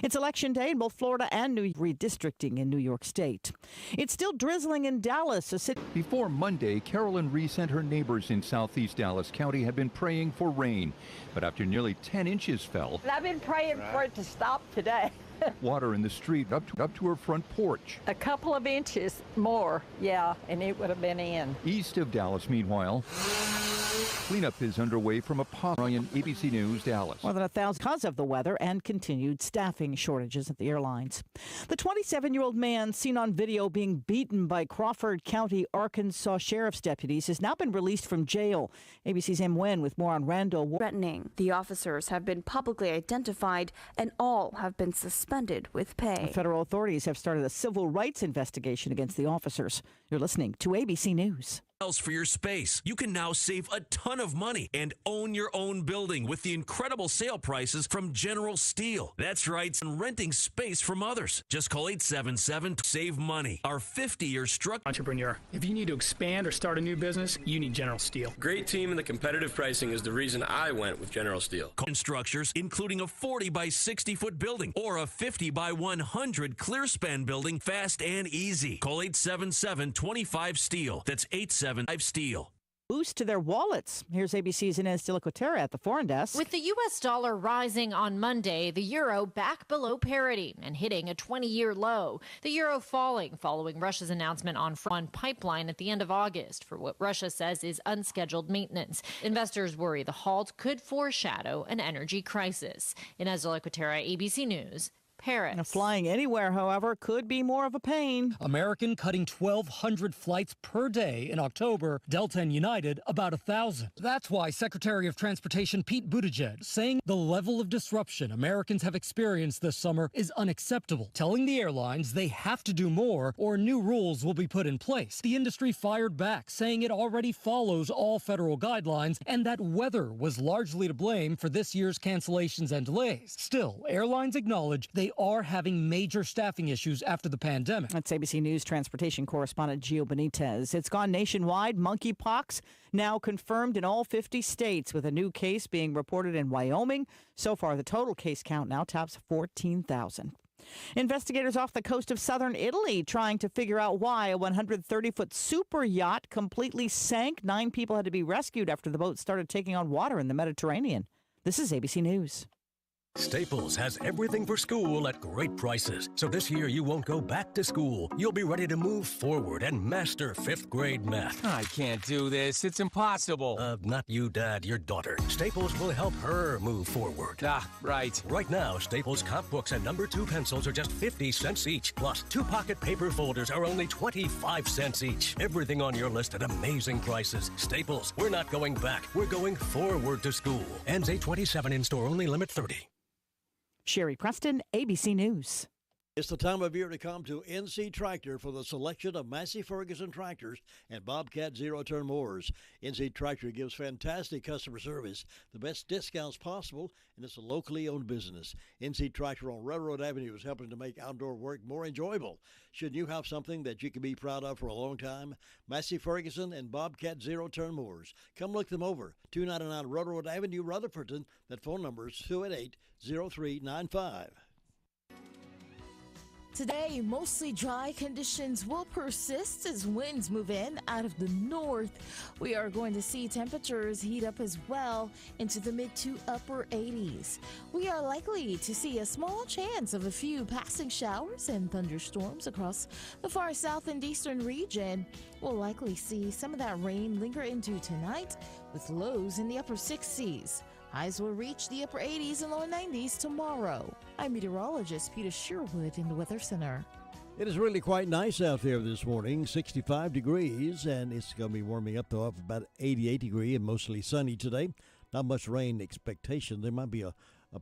It's election day in both Florida and redistricting in New York State. It's still drizzling in Dallas. Before Monday, Carolyn Reese and her neighbors in southeast Dallas County had been praying for rain. But after nearly 10 inches fell, I've been praying for it to stop today. water in the street up to her front porch. A couple of inches more, yeah, and it would have been in. East of Dallas, meanwhile, cleanup is underway from a Ryan, ABC News, Dallas. More than 1,000 because of the weather and continued staffing shortages at the airlines. The 27-year-old man seen on video being beaten by Crawford County, Arkansas sheriff's deputies has now been released from jail. ABC's M. Nguyen with more on Randall. Threatening. The officers have been publicly identified and all have been suspended with pay. Federal authorities have started a civil rights investigation against the officers. You're listening to ABC News. For your space. You can now save a ton of money and own your own building with the incredible sale prices from General Steel. That's right, and renting space from others. Just call 877 to save money. Our 50-year entrepreneur. If you need to expand or start a new business, you need General Steel. Great team and the competitive pricing is the reason I went with General Steel. Structures, including a 40 by 60 foot building or a 50 by 100 clear span building, fast and easy. Call 877-25-STEEL. That's 877 Steel. Boost to their wallets. Here's ABC's Inez de la Cotera at the foreign desk. With the U.S. dollar rising on Monday, the euro back below parity and hitting a 20-year low. The euro falling following Russia's announcement on one pipeline at the end of August for what Russia says is unscheduled maintenance. Investors worry the halt could foreshadow an energy crisis. Inez de la Cotera, ABC News. Paris. Now, flying anywhere, however, could be more of a pain. American cutting 1,200 flights per day in October. Delta and United about 1,000. That's why Secretary of Transportation Pete Buttigieg saying the level of disruption Americans have experienced this summer is unacceptable, telling the airlines they have to do more or new rules will be put in place. The industry fired back, saying it already follows all federal guidelines and that weather was largely to blame for this year's cancellations and delays. Still, airlines acknowledge they are having major staffing issues after the pandemic. That's ABC News transportation correspondent Gio Benitez. It's gone nationwide. Monkeypox now confirmed in all 50 states, with a new case being reported in Wyoming. So far, the total case count now tops 14,000. Investigators off the coast of southern Italy trying to figure out why a 130-foot super yacht completely sank. 9 people had to be rescued after the boat started taking on water in the Mediterranean. This is ABC News. Staples has everything for school at great prices. So this year you won't go back to school. You'll be ready to move forward and master 5th grade math. I can't do this. It's impossible. Not you, Dad, your daughter. Staples will help her move forward. Right. Right now, Staples comp books and number 2 pencils are just 50 cents each. Plus, 2 pocket paper folders are only 25 cents each. Everything on your list at amazing prices. Staples, we're not going back. We're going forward to school. Ends 8/27 in store, only limit 30. Sherry Preston, ABC News. It's the time of year to come to NC Tractor for the selection of Massey Ferguson tractors and Bobcat zero-turn mowers. NC Tractor gives fantastic customer service, the best discounts possible, and it's a locally owned business. NC Tractor on Railroad Avenue is helping to make outdoor work more enjoyable. Should you have something that you can be proud of for a long time? Massey Ferguson and Bobcat zero-turn mowers. Come look them over. 299 Railroad Avenue, Rutherfordton. That phone number is 288-0395. Today, mostly dry conditions will persist as winds move in out of the north. We are going to see temperatures heat up as well into the mid to upper 80s. We are likely to see a small chance of a few passing showers and thunderstorms across the far south and eastern region. We'll likely see some of that rain linger into tonight with lows in the upper 60s. Highs will reach the upper 80s and lower 90s tomorrow. I'm meteorologist Peter Sherwood in the Weather Center. It is really quite nice out there this morning, 65 degrees, and it's going to be warming up to about 88 degrees and mostly sunny today. Not much rain expectation. There might be a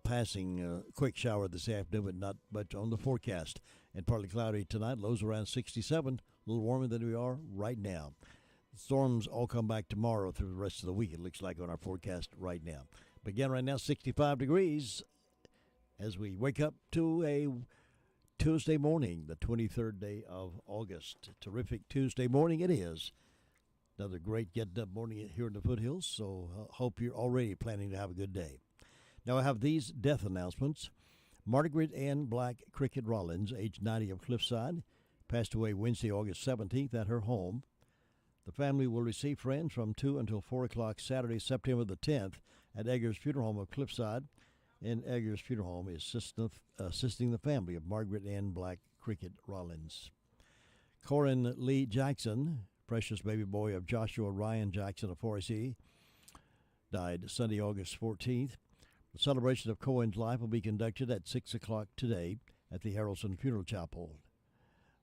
passing quick shower this afternoon, but not much on the forecast. And partly cloudy tonight, lows around 67, a little warmer than we are right now. The storms all come back tomorrow through the rest of the week, it looks like on our forecast right now. But again, right now, 65 degrees as we wake up to a Tuesday morning, the 23rd day of August. Terrific Tuesday morning it is. Another great getting up morning here in the foothills, so hope you're already planning to have a good day. Now I have these death announcements. Margaret Ann Black Cricket Rollins, age 90, of Cliffside, passed away Wednesday, August 17th at her home. The family will receive friends from 2 until 4 o'clock Saturday, September the 10th at Eggers Funeral Home of Cliffside. And Eggers Funeral Home is assisting the family of Margaret Ann Black Cricket Rollins. Corin Lee Jackson, precious baby boy of Joshua Ryan Jackson of Forest City, died Sunday, August 14th. The celebration of Cohen's life will be conducted at 6 o'clock today at the Harrelson Funeral Chapel.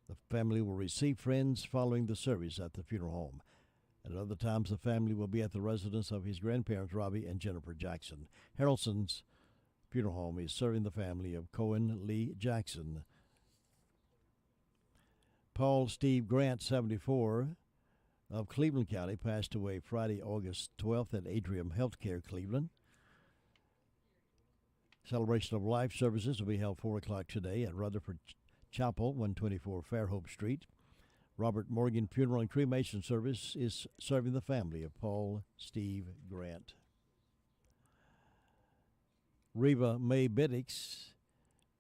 The family will receive friends following the service at the funeral home. At other times, the family will be at the residence of his grandparents, Robbie and Jennifer Jackson. Harrelson's funeral home is serving the family of Cohen Lee Jackson. Paul Steve Grant, 74, of Cleveland County, passed away Friday, August 12th at Atrium Healthcare, Cleveland. Celebration of life services will be held 4 o'clock today at Rutherford Chapel, 124 Fairhope Street. Robert Morgan Funeral and Cremation Service is serving the family of Paul Steve Grant. Reva Mae Biddix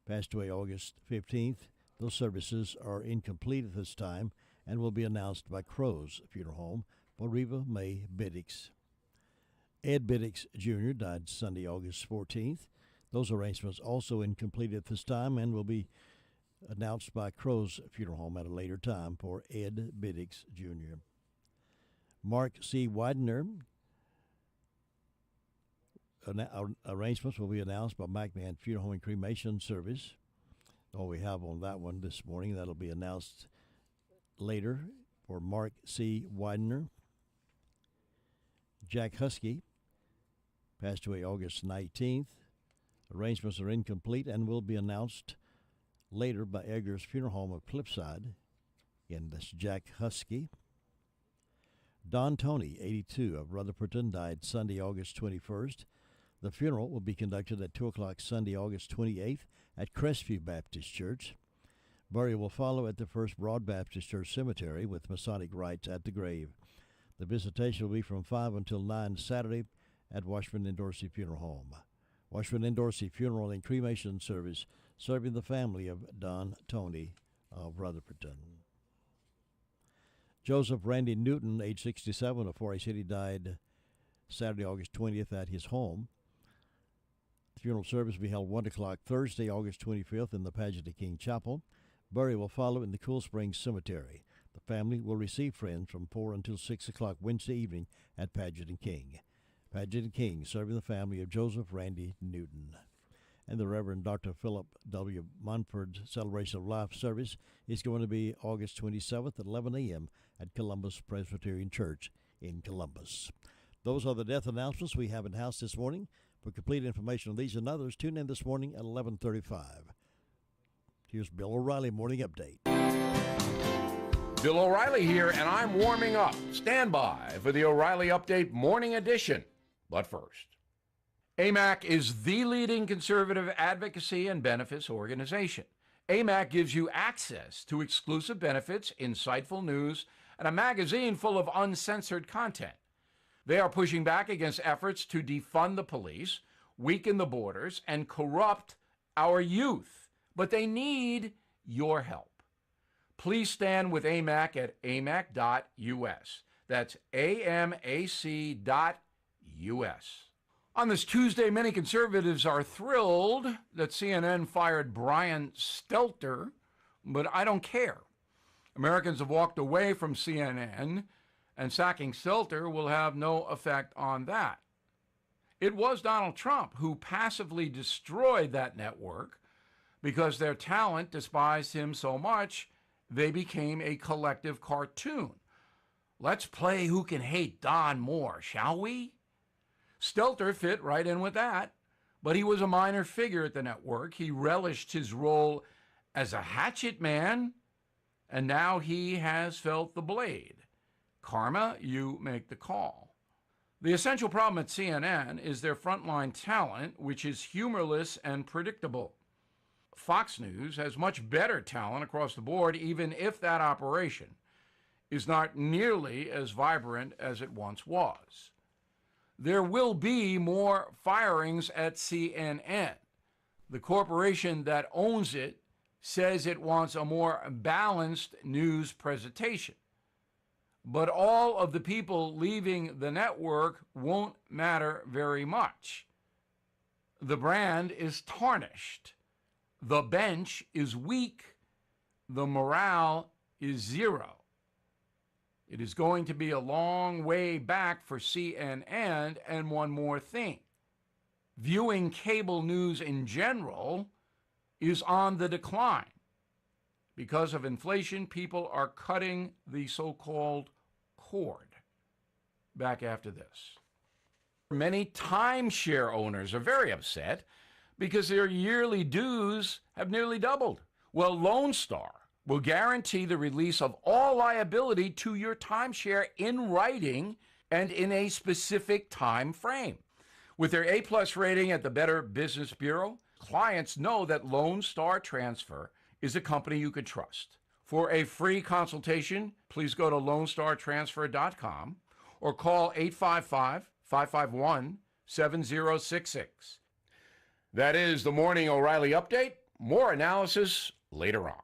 passed away August 15th. Those services are incomplete at this time and will be announced by Crow's Funeral Home for Reva Mae Biddix. Ed Biddix Jr. died Sunday, August 14th. Those arrangements also incomplete at this time and will be announced by Crow's Funeral Home at a later time for Ed Biddix Jr. Mark C. Widener. Arrangements will be announced by McMahon Funeral Home and Cremation Service. All we have on that one this morning. That'll be announced later for Mark C. Widener. Jack Husky passed away August 19th. Arrangements are incomplete and will be announced later by Eggers Funeral Home of Cliffside. Again, that's Jack Husky. Don Tony, 82, of Rutherfordton, died Sunday, August 21st. The funeral will be conducted at 2 o'clock Sunday, August 28th at Crestview Baptist Church. Burial will follow at the First Broad Baptist Church Cemetery with Masonic rites at the grave. The visitation will be from 5 until 9 Saturday at Washburn and Dorsey Funeral Home. Washburn and Dorsey Funeral and Cremation Service serving the family of Don Tony of Rutherfordton. Joseph Randy Newton, age 67, of Forest City, died Saturday, August 20th at his home. The funeral service will be held 1 o'clock Thursday, August 25th in the Pageant King Chapel. Burial will follow in the Cool Springs Cemetery. The family will receive friends from 4 until 6 o'clock Wednesday evening at Pageant King. Pageant King serving the family of Joseph Randy Newton. And the Reverend Dr. Philip W. Munford's Celebration of Life service is going to be August 27th at 11 a.m. at Columbus Presbyterian Church in Columbus. Those are the death announcements we have in house this morning. For complete information on these and others, tune in this morning at 11:35. Here's Bill O'Reilly Morning Update. Bill O'Reilly here, and I'm warming up. Stand by for the O'Reilly Update Morning Edition. But first, AMAC is the leading conservative advocacy and benefits organization. AMAC gives you access to exclusive benefits, insightful news, and a magazine full of uncensored content. They are pushing back against efforts to defund the police, weaken the borders, and corrupt our youth. But they need your help. Please stand with AMAC at amac.us. That's amac.us. On this Tuesday, many conservatives are thrilled that CNN fired Brian Stelter, but I don't care. Americans have walked away from CNN, and sacking Stelter will have no effect on that. It was Donald Trump who passively destroyed that network because their talent despised him so much they became a collective cartoon. Let's play who can hate Don more, shall we? Stelter fit right in with that, but he was a minor figure at the network. He relished his role as a hatchet man, and now he has felt the blade. Karma, you make the call. The essential problem at CNN is their frontline talent, which is humorless and predictable. Fox News has much better talent across the board, even if that operation is not nearly as vibrant as it once was. There will be more firings at CNN. The corporation that owns it says it wants a more balanced news presentation. But all of the people leaving the network won't matter very much. The brand is tarnished. The bench is weak. The morale is zero. It is going to be a long way back for CNN. And one more thing. Viewing cable news in general is on the decline. Because of inflation, people are cutting the so-called cord. Back after this. Many timeshare owners are very upset because their yearly dues have nearly doubled. Well, Lone Star will guarantee the release of all liability to your timeshare in writing and in a specific time frame. With their A+ rating at the Better Business Bureau, clients know that Lone Star Transfer is a company you could trust. For a free consultation, please go to LoneStarTransfer.com or call 855-551-7066. That is the Morning O'Reilly Update. More analysis later on.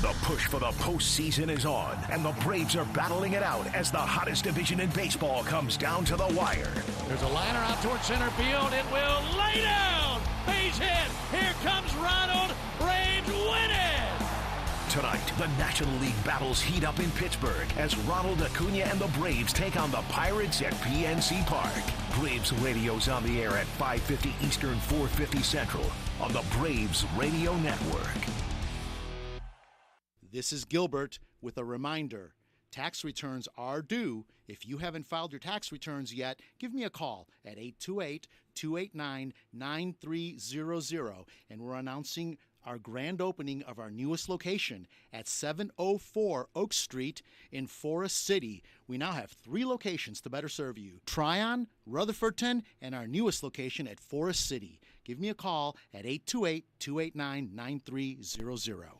The push for the postseason is on, and the Braves are battling it out as the hottest division in baseball comes down to the wire. There's a liner out towards center field. It will lay down. Base hit. Here comes Ronald. Braves win it. Tonight, the National League battles heat up in Pittsburgh as Ronald Acuna and the Braves take on the Pirates at PNC Park. Braves radio's on the air at 5:50 Eastern, 4:50 Central on the Braves Radio Network. This is Gilbert with a reminder. Tax returns are due. If you haven't filed your tax returns yet, give me a call at 828-289-9300, and we're announcing our grand opening of our newest location at 704 Oak Street in Forest City. We now have 3 locations to better serve you: Tryon, Rutherfordton, and our newest location at Forest City. Give me a call at 828-289-9300.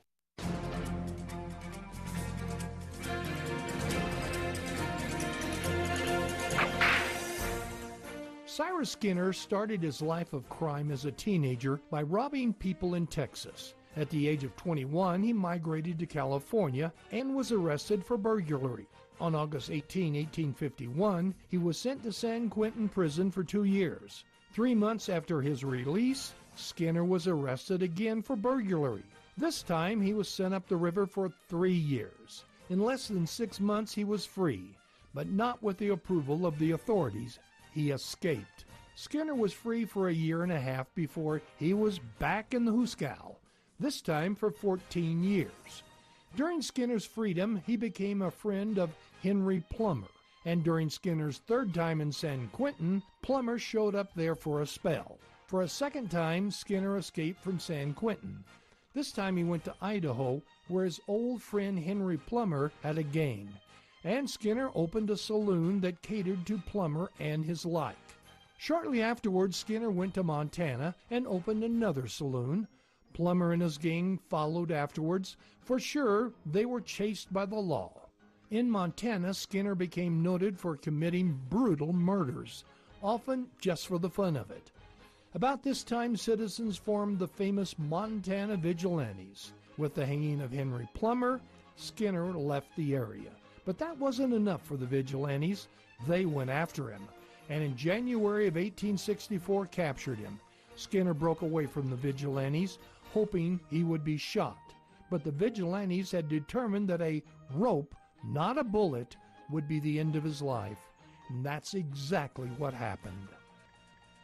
Cyrus Skinner started his life of crime as a teenager by robbing people in Texas. At the age of 21, he migrated to California and was arrested for burglary. On August 18, 1851, he was sent to San Quentin prison for 2 years. 3 months after his release, Skinner was arrested again for burglary. This time, he was sent up the river for 3 years. In less than 6 months, he was free, but not with the approval of the authorities. He escaped. Skinner was free for a year and a half before he was back in the Hooskow, this time for 14 years. During Skinner's freedom, he became a friend of Henry Plummer, and during Skinner's third time in San Quentin, Plummer showed up there for a spell. For a second time, Skinner escaped from San Quentin. This time he went to Idaho, where his old friend Henry Plummer had a gang. And Skinner opened a saloon that catered to Plummer and his like. Shortly afterwards, Skinner went to Montana and opened another saloon. Plummer and his gang followed afterwards. For sure, they were chased by the law. In Montana, Skinner became noted for committing brutal murders, often just for the fun of it. About this time, citizens formed the famous Montana Vigilantes. With the hanging of Henry Plummer, Skinner left the area. But that wasn't enough for the Vigilantes. They went after him, and in January of 1864 captured him. Skinner broke away from the Vigilantes, hoping he would be shot. But the Vigilantes had determined that a rope, not a bullet, would be the end of his life. And that's exactly what happened.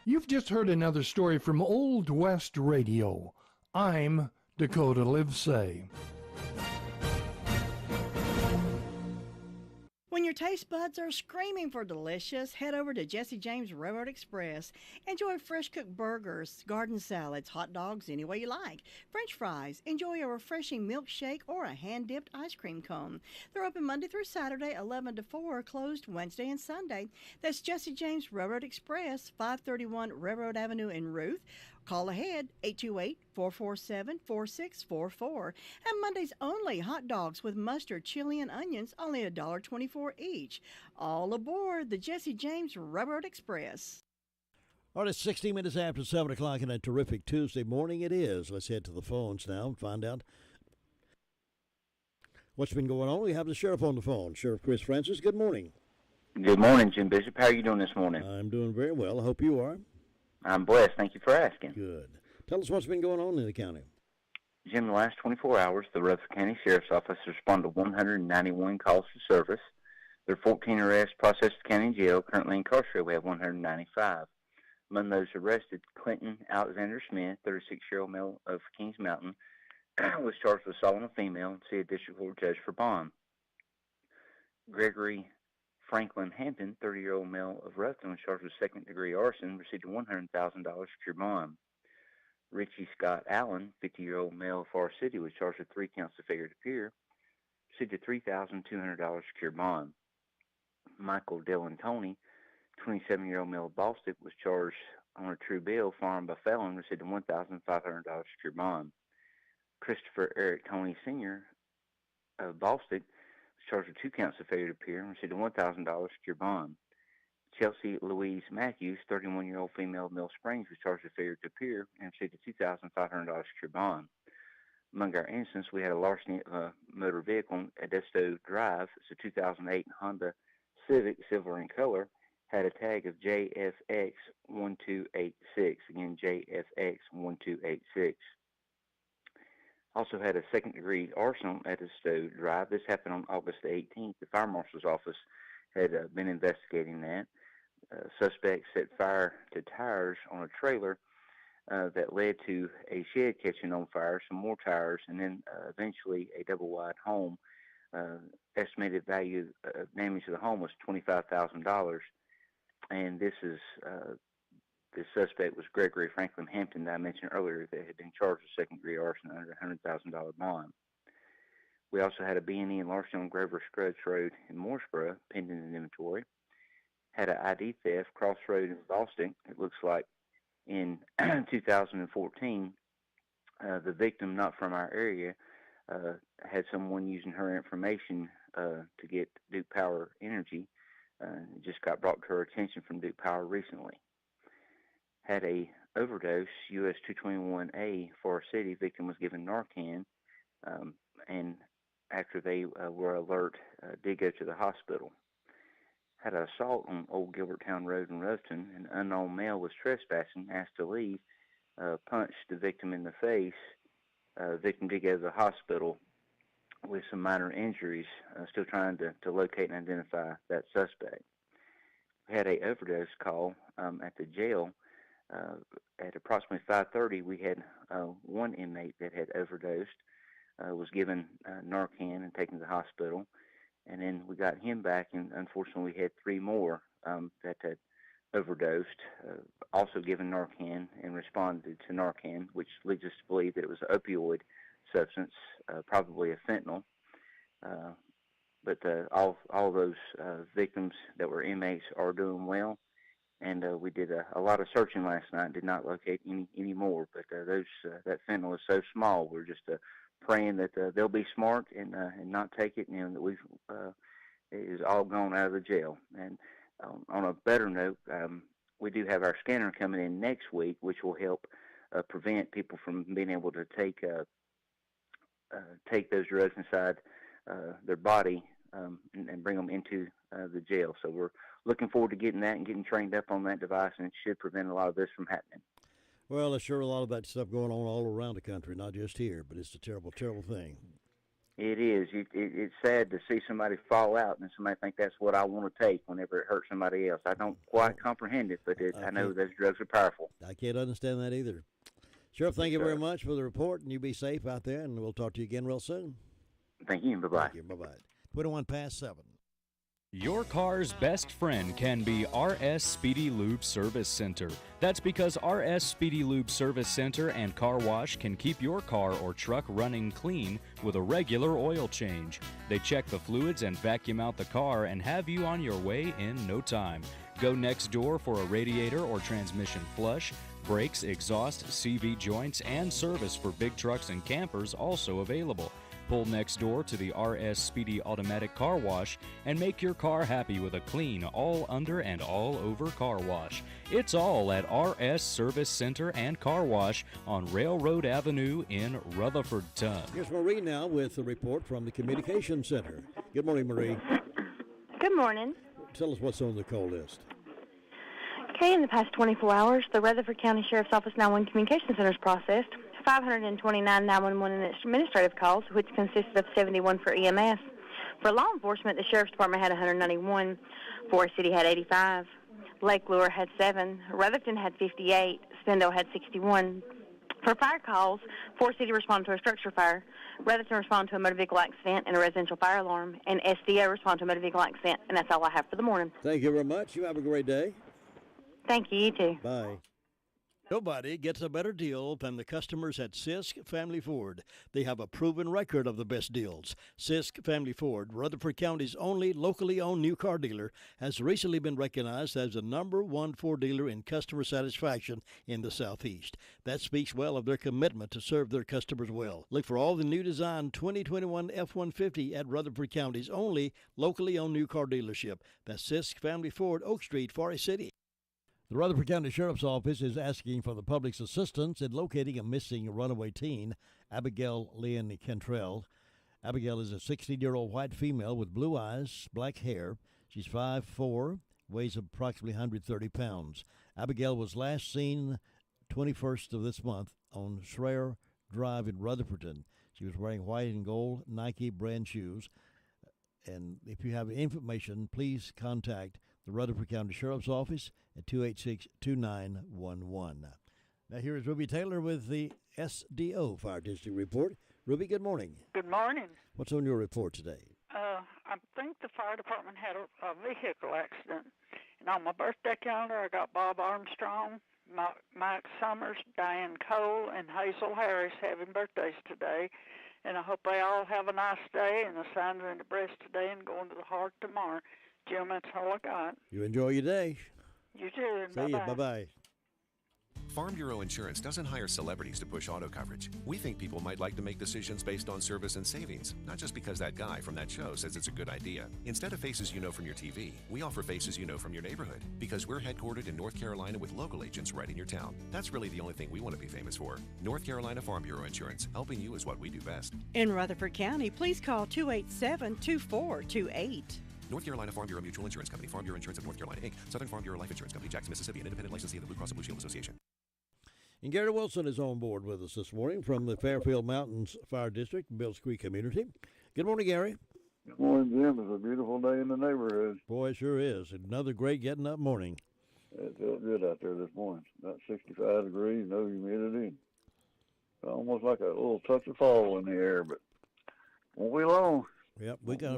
You've just heard another story from Old West Radio. I'm Dakota Livesay. When your taste buds are screaming for delicious, head over to Jesse James Railroad Express. Enjoy fresh-cooked burgers, garden salads, hot dogs any way you like, French fries. Enjoy a refreshing milkshake or a hand-dipped ice cream cone. They're open Monday through Saturday, 11 to 4, closed Wednesday and Sunday. That's Jesse James Railroad Express, 531 Railroad Avenue in Ruth. Call ahead, 828-447-4644. And Mondays only, hot dogs with mustard, chili, and onions, only $1.24 each. All aboard the Jesse James Railroad Express. All right, it's 16 minutes after 7 o'clock and a terrific Tuesday morning it is. Let's head to the phones now and find out what's been going on. We have the sheriff on the phone. Sheriff Chris Francis, good morning. Good morning, Jim Bishop. How are you doing this morning? I'm doing very well. I hope you are. I'm blessed. Thank you for asking. Good. Tell us what's been going on in the county. Jim, the last 24 hours, the Rutherford County Sheriff's Office responded to 191 calls for service. There are 14 arrests processed at the county jail. Currently incarcerated, we have 195. Among those arrested, Clinton Alexander Smith, 36-year-old male of Kings Mountain, was charged with assaulting a female and see a district court judge for bond. Gregory Franklin Hampton, 30-year-old male of Rutherford, was charged with second-degree arson, received a $100,000 secure bond. Richie Scott Allen, 50-year-old male of Forest City, was charged with 3 counts of failure to appear, received a $3,200 secure bond. Michael Dylan Tony, 27-year-old male of Boston, was charged on a true bill, firearm by felon, received a $1,500 secure bond. Christopher Eric Tony Sr. of Boston was charged with 2 counts of failure to appear and received a $1,000 secure bond. Chelsea Louise Matthews, 31-year-old female of Mill Springs, was charged with failure to appear and received a $2,500 secure bond. Among our incidents, we had a larceny of a motor vehicle at Desto Drive. It's a 2008 Honda Civic, silver in color, had a tag of JFX1286. Again, JFX1286. Also had a second-degree arson at Desto Drive. This happened on August the 18th. The fire marshal's office had been investigating that. Suspects set fire to tires on a trailer that led to a shed catching on fire, some more tires, and then eventually a double-wide home. Estimated value of damage to the home was $25,000. And this suspect was Gregory Franklin Hampton that I mentioned earlier that had been charged with second-degree arson under a $100,000 bond. We also had a B&E and larceny on Grover Scruggs Road in Mooresboro, pending an inventory. Had an ID theft, Crossroad in Boston. It looks like in 2014, the victim, not from our area, had someone using her information to get Duke Power Energy. It just got brought to her attention from Duke Power recently. Had a overdose, US 221A, Forest City. Victim was given Narcan, and after they were alert, did go to the hospital. Had an assault on Old Gilberttown Road in Ruston. An unknown male was trespassing, asked to leave, punched the victim in the face. Victim did go to the hospital with some minor injuries, still trying to locate and identify that suspect. We had a overdose call at the jail. At approximately 5:30, we had one inmate that had overdosed, was given Narcan and taken to the hospital. And then we got him back, and unfortunately we had 3 more that had overdosed, also given Narcan and responded to Narcan, which leads us to believe that it was an opioid substance, probably a fentanyl. But all those victims that were inmates are doing well, and we did a lot of searching last night. Did not locate any more, but that fentanyl is so small. We're just praying that they'll be smart and not take it, and that it is all gone out of the jail. And on a better note, we do have our scanner coming in next week, which will help prevent people from being able to take those drugs inside their body and bring them into the jail. So we're looking forward to getting that and getting trained up on that device, and it should prevent a lot of this from happening. Well, there's sure a lot of that stuff going on all around the country, not just here, but it's a terrible, terrible thing. It is. It's sad to see somebody fall out and somebody think that's what I want to take whenever it hurts somebody else. I don't quite comprehend it, but I know those drugs are powerful. I can't understand that either. Sheriff, thank you very much for the report, and you be safe out there, and we'll talk to you again real soon. Thank you. Bye-bye. Thank you. Bye-bye. 21 past 7. Your car's best friend can be RS Speedy Lube Service Center. That's because RS Speedy Lube Service Center and Car Wash can keep your car or truck running clean with a regular oil change. They check the fluids and vacuum out the car and have you on your way in no time. Go next door for a radiator or transmission flush, brakes, exhaust, CV joints, and service for big trucks and campers also available. Pull next door to the RS Speedy Automatic Car Wash and make your car happy with a clean, all under and all over car wash. It's all at RS Service Center and Car Wash on Railroad Avenue in Rutherfordton. Here's Marie now with a report from the Communications Center. Good morning, Marie. Good morning. Tell us what's on the call list. Okay, in the past 24 hours, the Rutherford County Sheriff's Office 911 Communications Centers processed 529 911 administrative calls, which consisted of 71 for EMS. For law enforcement, the Sheriff's Department had 191, Forest City had 85, Lake Lure had 7, Rutherford had 58, Spindle had 61. For fire calls, Forest City responded to a structure fire, Rutherford responded to a motor vehicle accident and a residential fire alarm, and SDO responded to a motor vehicle accident, and that's all I have for the morning. Thank you very much. You have a great day. Thank you, you too. Bye. Nobody gets a better deal than the customers at Sisk Family Ford. They have a proven record of the best deals. Sisk Family Ford, Rutherford County's only locally owned new car dealer, has recently been recognized as the #1 Ford dealer in customer satisfaction in the Southeast. That speaks well of their commitment to serve their customers well. Look for all the new design 2021 F-150 at Rutherford County's only locally owned new car dealership. That's Sisk Family Ford, Oak Street, Forest City. The Rutherford County Sheriff's Office is asking for the public's assistance in locating a missing runaway teen, Abigail Lynn Cantrell. Abigail is a 16-year-old white female with blue eyes, black hair. She's 5'4", weighs approximately 130 pounds. Abigail was last seen 21st of this month on Schreier Drive in Rutherfordton. She was wearing white and gold Nike brand shoes. And if you have information, please contact the Rutherford County Sheriff's Office at 286-2911. Now here is Ruby Taylor with the SDO Fire District Report. Ruby, good morning. Good morning. What's on your report today? I think the fire department had a vehicle accident. And on my birthday calendar, I got Bob Armstrong, Mike Summers, Diane Cole, and Hazel Harris having birthdays today. And I hope they all have a nice day and the signs are in the breast today and going to the heart tomorrow. Jim, that's all I got. You enjoy your day. You too. See you. Bye-bye. Farm Bureau Insurance doesn't hire celebrities to push auto coverage. We think people might like to make decisions based on service and savings, not just because that guy from that show says it's a good idea. Instead of faces you know from your TV, we offer faces you know from your neighborhood, because we're headquartered in North Carolina with local agents right in your town. That's really the only thing we want to be famous for. North Carolina Farm Bureau Insurance. Helping you is what we do best. In Rutherford County, please call 287-2428. North Carolina Farm Bureau Mutual Insurance Company, Farm Bureau Insurance of North Carolina, Inc., Southern Farm Bureau Life Insurance Company, Jackson, Mississippi, an independent licensee of the Blue Cross and Blue Shield Association. And Gary Wilson is on board with us this morning from the Fairfield Mountains Fire District, Bills Creek community. Good morning, Gary. Good morning, Jim. It's a beautiful day in the neighborhood. Boy, it sure is. Another great getting up morning. It felt good out there this morning. About 65 degrees, no humidity. Almost like a little touch of fall in the air, but won't be long. Yep, we got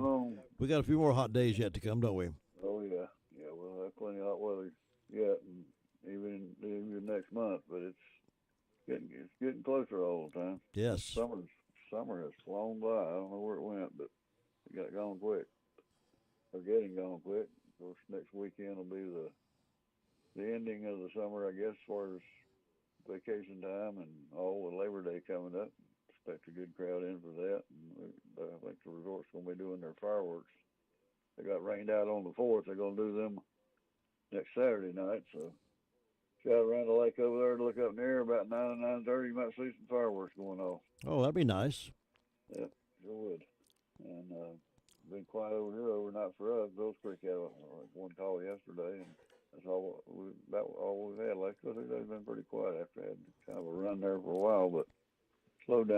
a few more hot days yet to come, don't we? Oh yeah, we'll have plenty of hot weather yet, and even next month. But it's getting closer all the time. Yes. Summer has flown by. I don't know where it went, but it got gone quick. Or getting gone quick. Of course, next weekend will be the ending of the summer, I guess, as far as vacation time and all with Labor Day coming up. Expect a good crowd in for that. And I think the resort's going to be doing their fireworks. They got rained out on the 4th. They're going to do them next Saturday night. So shout around the lake over there to look up in the air about 9 and 9:30. You might see some fireworks going off. Oh, that'd be nice. Yeah, sure would. And been quiet over here overnight for us. Bills Creek had one call yesterday, and that's all we've had. Like, they've been pretty quiet after I had kind of a run there for a while, but slowed down.